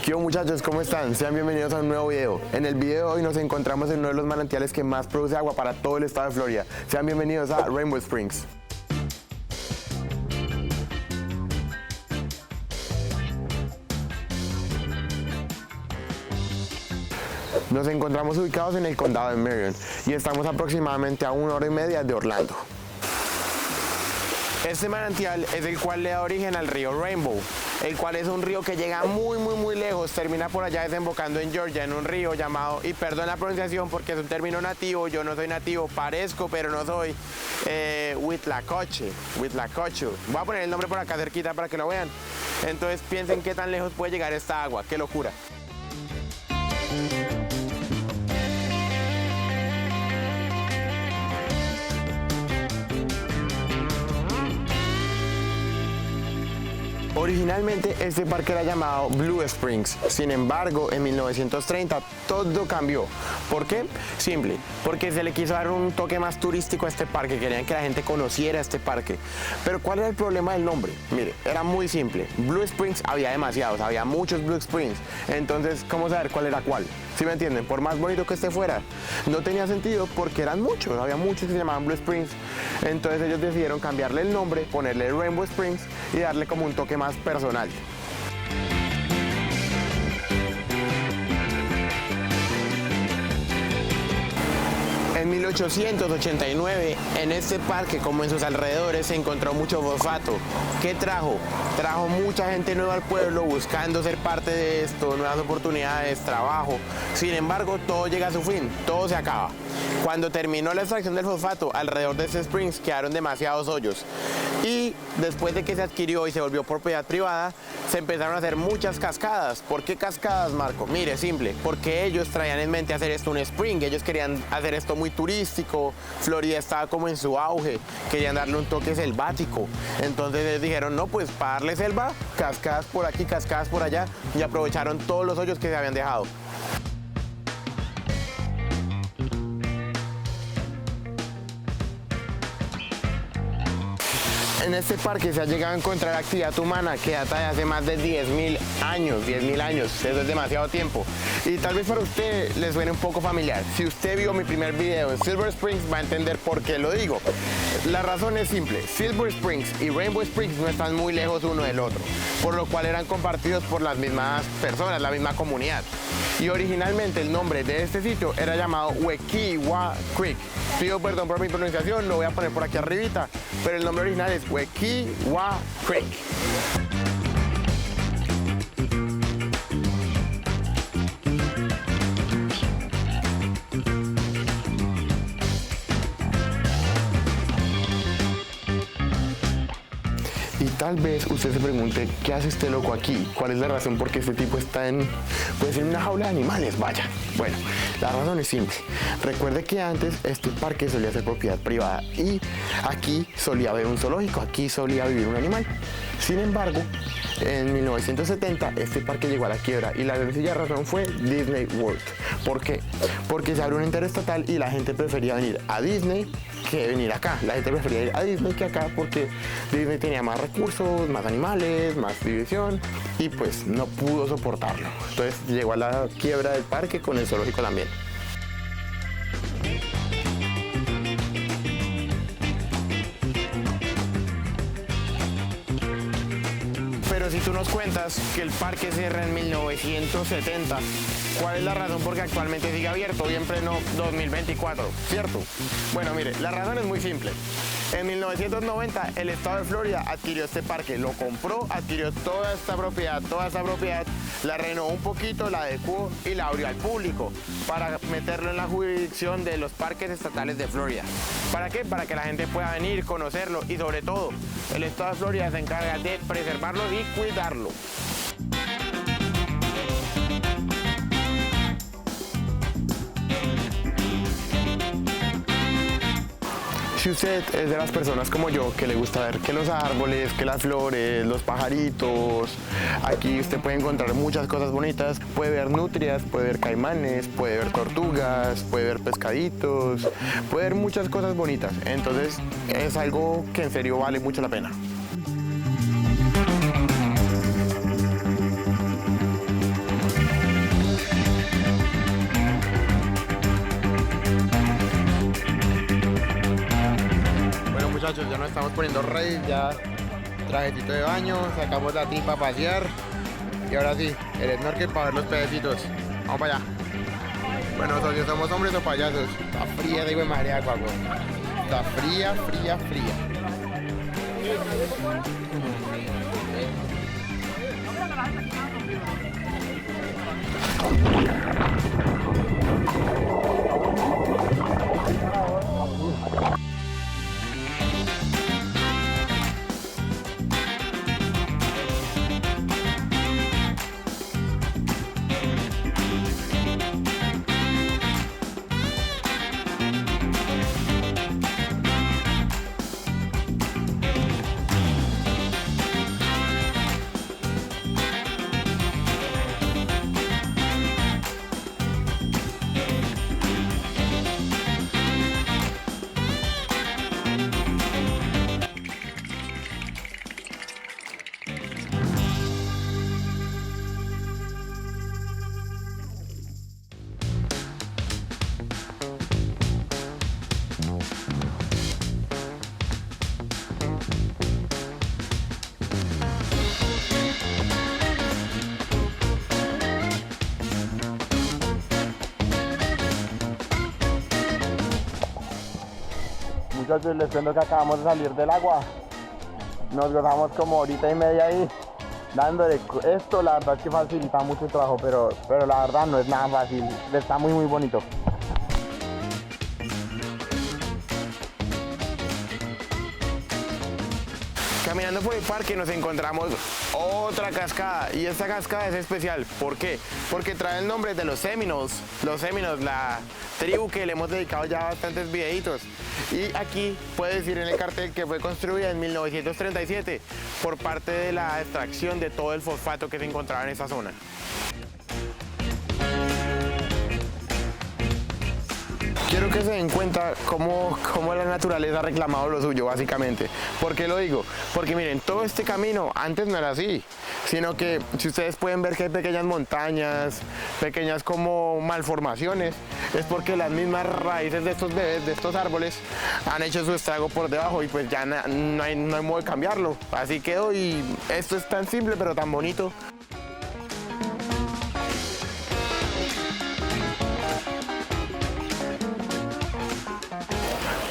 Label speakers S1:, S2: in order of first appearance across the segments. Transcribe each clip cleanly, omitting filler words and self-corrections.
S1: ¿Qué hubo, muchachos? ¿Cómo están? Sean bienvenidos a un nuevo video. En el video de hoy nos encontramos en uno de los manantiales que más produce agua para todo el estado de Florida. Sean bienvenidos a Rainbow Springs. Nos encontramos ubicados en el condado de Marion y estamos aproximadamente a 1 hora y media de Orlando. Este manantial es el cual le da origen al río Rainbow, el cual es un río que llega muy lejos, termina por allá desembocando en Georgia en un río llamado, y perdón la pronunciación porque es un término nativo, yo no soy nativo, parezco pero no soy, Huitlacoche. Voy a poner el nombre por acá cerquita para que lo vean. Entonces piensen qué tan lejos puede llegar esta agua, qué locura. Originalmente este parque era llamado Blue Springs, sin embargo en 1930 todo cambió. ¿Por qué? Simple, porque se le quiso dar un toque más turístico a este parque, querían que la gente conociera este parque. Pero ¿cuál era el problema del nombre? Mire, era muy simple, Blue Springs había demasiados, había muchos Blue Springs, entonces ¿cómo saber cuál era cuál? ¿Sí me entienden? Por más bonito que este fuera, no tenía sentido porque eran muchos, había muchos que se llamaban Blue Springs. Entonces ellos decidieron cambiarle el nombre, ponerle Rainbow Springs y darle como un toque más personal. En 1889, en este parque, como en sus alrededores, se encontró mucho fosfato. ¿Qué trajo? Trajo mucha gente nueva al pueblo buscando ser parte de esto, nuevas oportunidades, trabajo. Sin embargo, todo llega a su fin, todo se acaba. Cuando terminó la extracción del fosfato, alrededor de este Springs quedaron demasiados hoyos. Y después de que se adquirió y se volvió propiedad privada, se empezaron a hacer muchas cascadas. ¿Por qué cascadas, Marco? Mire, simple, porque ellos traían en mente hacer esto un spring, ellos querían hacer esto muy turístico, Florida estaba como en su auge, querían darle un toque selvático. Entonces les dijeron, no, pues para darle selva, cascadas por aquí, cascadas por allá, y aprovecharon todos los hoyos que se habían dejado. En este parque se ha llegado a encontrar actividad humana que data de hace más de 10.000 años, eso es demasiado tiempo. Y tal vez para usted les suene un poco familiar. Si usted vio mi primer video en Silver Springs va a entender por qué lo digo. La razón es simple, Silver Springs y Rainbow Springs no están muy lejos uno del otro, por lo cual eran compartidos por las mismas personas, la misma comunidad. Y originalmente el nombre de este sitio era llamado Wekiwa Creek. Pido perdón por mi pronunciación, lo voy a poner por aquí arribita, pero el nombre original es Wekiwa Creek. Y tal vez usted se pregunte, ¿qué hace este loco aquí? ¿Cuál es la razón por qué este tipo está en una jaula de animales? Vaya. Bueno, la razón es simple. Recuerde que antes este parque solía ser propiedad privada y aquí solía haber un zoológico, aquí solía vivir un animal. Sin embargo, en 1970 este parque llegó a la quiebra y la sencilla razón fue Disney World. ¿Por qué? Porque se abrió un interestatal y la gente prefería venir a Disney que venir acá. La gente prefería ir a Disney que acá porque Disney tenía más recursos, más animales, más diversión y pues no pudo soportarlo. Entonces llegó a la quiebra del parque con el zoológico también. Pero si tú nos cuentas que el parque cierra en 1970, ¿cuál es la razón por qué actualmente sigue abierto hoy en pleno 2024? ¿Cierto? Bueno, mire, la razón es muy simple. En 1990 el estado de Florida adquirió este parque, lo compró, adquirió toda esta propiedad, la renovó un poquito, la adecuó y la abrió al público para meterlo en la jurisdicción de los parques estatales de Florida. ¿Para qué? Para que la gente pueda venir, conocerlo y sobre todo el estado de Florida se encarga de preservarlo y cuidarlo. Si usted es de las personas como yo que le gusta ver que los árboles, que las flores, los pajaritos, aquí usted puede encontrar muchas cosas bonitas, puede ver nutrias, puede ver caimanes, puede ver tortugas, puede ver pescaditos, puede ver muchas cosas bonitas, entonces es algo que en serio vale mucho la pena. muchachos, ya nos estamos poniendo ready, ya trajecito de baño, sacamos la tipa a pasear y ahora sí, el snorkel para ver los pececitos. Vamos para allá. Bueno, socios, somos hombres o payasos. Está fría de madre agua, güey. Está fría, fría, fría. Muchachos, les cuento que acabamos de salir del agua. Nos gozamos como horita y media ahí dándole. Esto la verdad es que facilita mucho el trabajo, pero la verdad no es nada fácil. Está muy bonito. Caminando por el parque nos encontramos otra cascada y esta cascada es especial. ¿Por qué? Porque trae el nombre de los Seminoles. Los Seminoles, la tribu que le hemos dedicado ya bastantes videitos. Y aquí puede decir en el cartel que fue construida en 1937 por parte de la extracción de todo el fosfato que se encontraba en esa zona. Quiero que se den cuenta cómo la naturaleza ha reclamado lo suyo, básicamente. ¿Por qué lo digo? Porque miren, todo este camino antes no era así, sino que si ustedes pueden ver que hay pequeñas montañas, pequeñas como malformaciones, es porque las mismas raíces de estos bebés, de estos árboles, han hecho su estrago por debajo y pues ya no hay modo de cambiarlo. Así quedó y esto es tan simple pero tan bonito.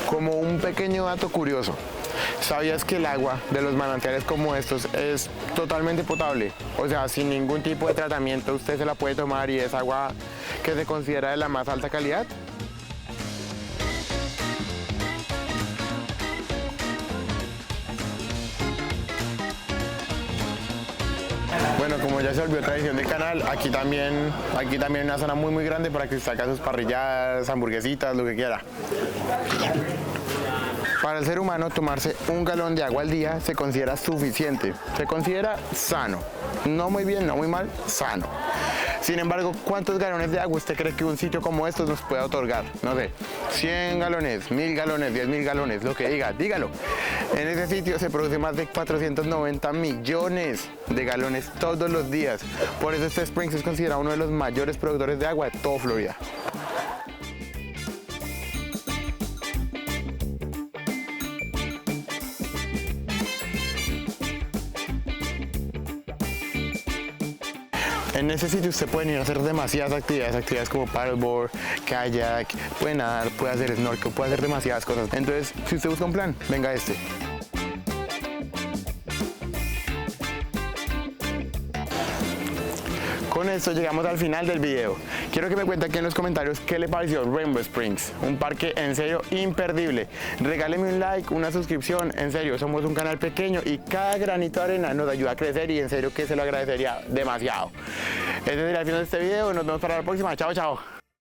S1: Como un pequeño dato curioso, ¿sabías que el agua de los manantiales como estos es totalmente potable? O sea, sin ningún tipo de tratamiento usted se la puede tomar y es agua que se considera de la más alta calidad. Bueno, como ya se volvió tradición del canal, aquí también hay una zona muy grande para que usted haga sus parrilladas, hamburguesitas, lo que quiera. Para el ser humano, tomarse 1 galón de agua al día se considera suficiente, se considera sano. No muy bien, no muy mal, sano. Sin embargo, ¿cuántos galones de agua usted cree que un sitio como estos nos puede otorgar? No sé, 100 galones, 1000 galones, 10.000 galones, lo que diga, dígalo. En ese sitio se produce más de 490 millones de galones todos los días. Por eso este Springs es considerado uno de los mayores productores de agua de toda Florida. En ese sitio usted puede ir a hacer demasiadas actividades como paddleboard, kayak, puede nadar, puede hacer snorkel, puede hacer demasiadas cosas. Entonces, si usted busca un plan, venga a este. Con esto llegamos al final del video. Quiero que me cuente aquí en los comentarios qué le pareció Rainbow Springs. Un parque en serio imperdible. Regáleme un like, una suscripción. En serio, somos un canal pequeño y cada granito de arena nos ayuda a crecer y en serio que se lo agradecería demasiado. Este sería el final de este video. Nos vemos para la próxima. Chao, chao.